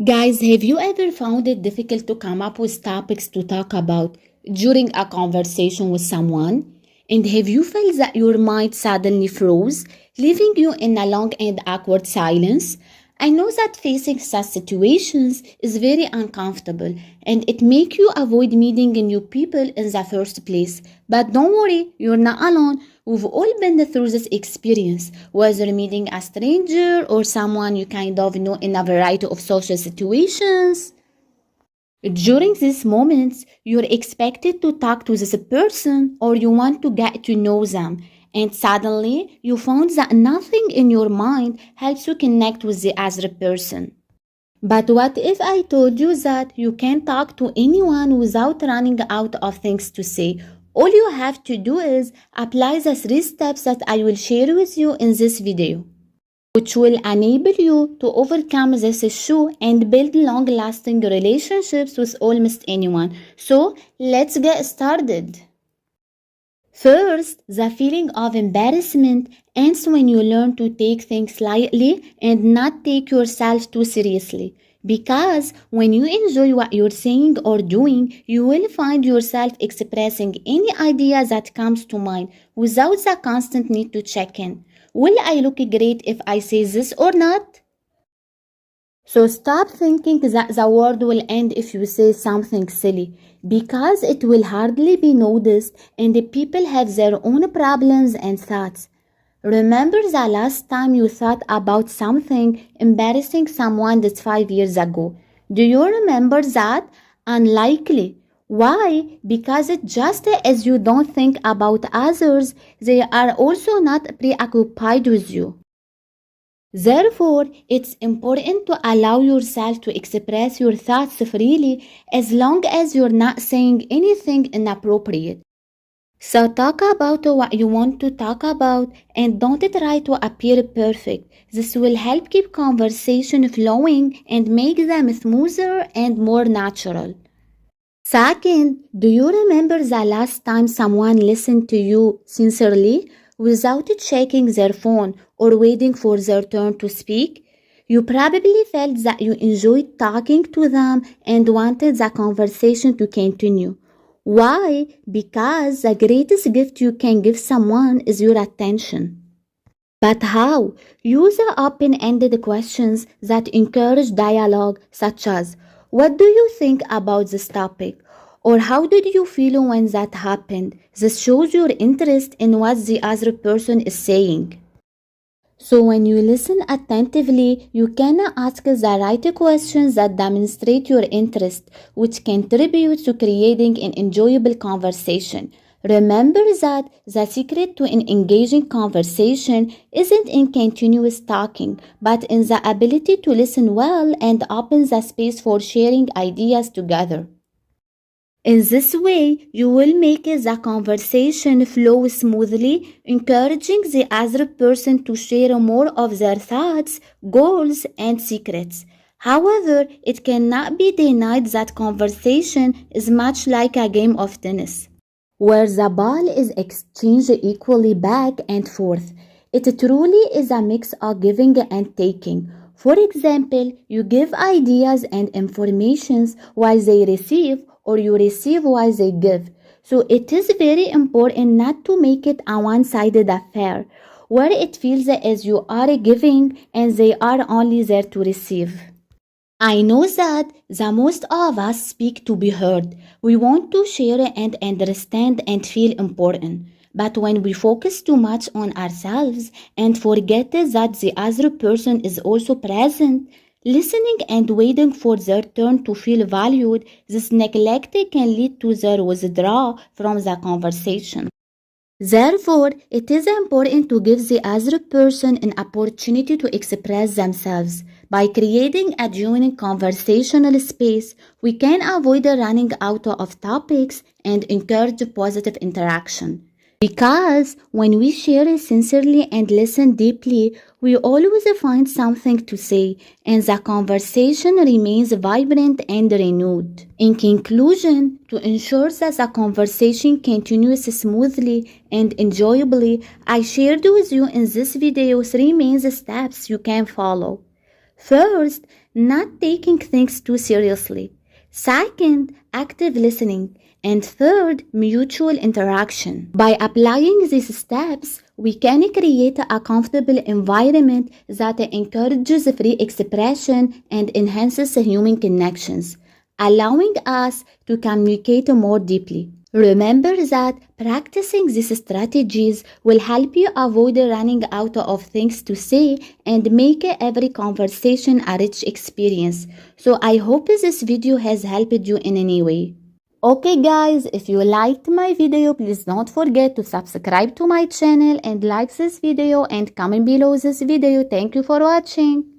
Guys, have you ever found it difficult to come up with topics to talk about during a conversation with someone? And have you felt that your mind suddenly froze, leaving you in a long and awkward silence? I know that facing such situations is very uncomfortable and it makes you avoid meeting new people in the first place. But don't worry, you're not alone. We've all been through this experience, whether meeting a stranger or someone you kind of know in a variety of social situations. During these moments, you're expected to talk to this person or you want to get to know them, and suddenly you found that nothing in your mind helps you connect with the other person. But what if I told you that you can talk to anyone without running out of things to say? All you have to do is apply the 3 steps that I will share with you in this video, which will enable you to overcome this issue and build long-lasting relationships with almost anyone. So, let's get started. First, the feeling of embarrassment ends when you learn to take things lightly and not take yourself too seriously. Because when you enjoy what you're saying or doing, you will find yourself expressing any idea that comes to mind without the constant need to check in. Will I look great if I say this or not? So stop thinking that the world will end if you say something silly, because it will hardly be noticed and the people have their own problems and thoughts. Remember the last time you thought about something embarrassing someone did 5 years ago? Do you remember that? Unlikely. Why? Because it just as you don't think about others, they are also not preoccupied with you. Therefore, it's important to allow yourself to express your thoughts freely as long as you're not saying anything inappropriate. So talk about what you want to talk about and don't try to appear perfect. This will help keep conversation flowing and make them smoother and more natural. Second, do you remember the last time someone listened to you sincerely without checking their phone or waiting for their turn to speak? You probably felt that you enjoyed talking to them and wanted the conversation to continue. Why? Because the greatest gift you can give someone is your attention. But how? Use the open-ended questions that encourage dialogue, such as, what do you think about this topic? Or how did you feel when that happened? This shows your interest in what the other person is saying. So when you listen attentively, you can ask the right questions that demonstrate your interest, which contribute to creating an enjoyable conversation. Remember that the secret to an engaging conversation isn't in continuous talking, but in the ability to listen well and open the space for sharing ideas together. In this way, you will make the conversation flow smoothly, encouraging the other person to share more of their thoughts, goals, and secrets. However, it cannot be denied that conversation is much like a game of tennis, where the ball is exchanged equally back and forth. It truly is a mix of giving and taking. For example, you give ideas and informations while they receive, or you receive while they give. So it is very important not to make it a one-sided affair, where it feels as you are giving and they are only there to receive. I know that the most of us speak to be heard. We want to share and understand and feel important. But when we focus too much on ourselves and forget that the other person is also present, listening and waiting for their turn to feel valued, this neglect can lead to their withdrawal from the conversation. Therefore, it is important to give the other person an opportunity to express themselves. By creating a genuine conversational space, we can avoid running out of topics and encourage positive interaction. Because when we share sincerely and listen deeply, we always find something to say, and the conversation remains vibrant and renewed. In conclusion, to ensure that the conversation continues smoothly and enjoyably, I shared with you in this video 3 main steps you can follow. First, not taking things too seriously. Second, active listening. And third, mutual interaction. By applying these steps, we can create a comfortable environment that encourages free expression and enhances human connections, allowing us to communicate more deeply. Remember that practicing these strategies will help you avoid running out of things to say and make every conversation a rich experience. So I hope this video has helped you in any way. Okay guys, if you liked my video, please don't forget to subscribe to my channel and like this video and comment below this video. Thank you for watching.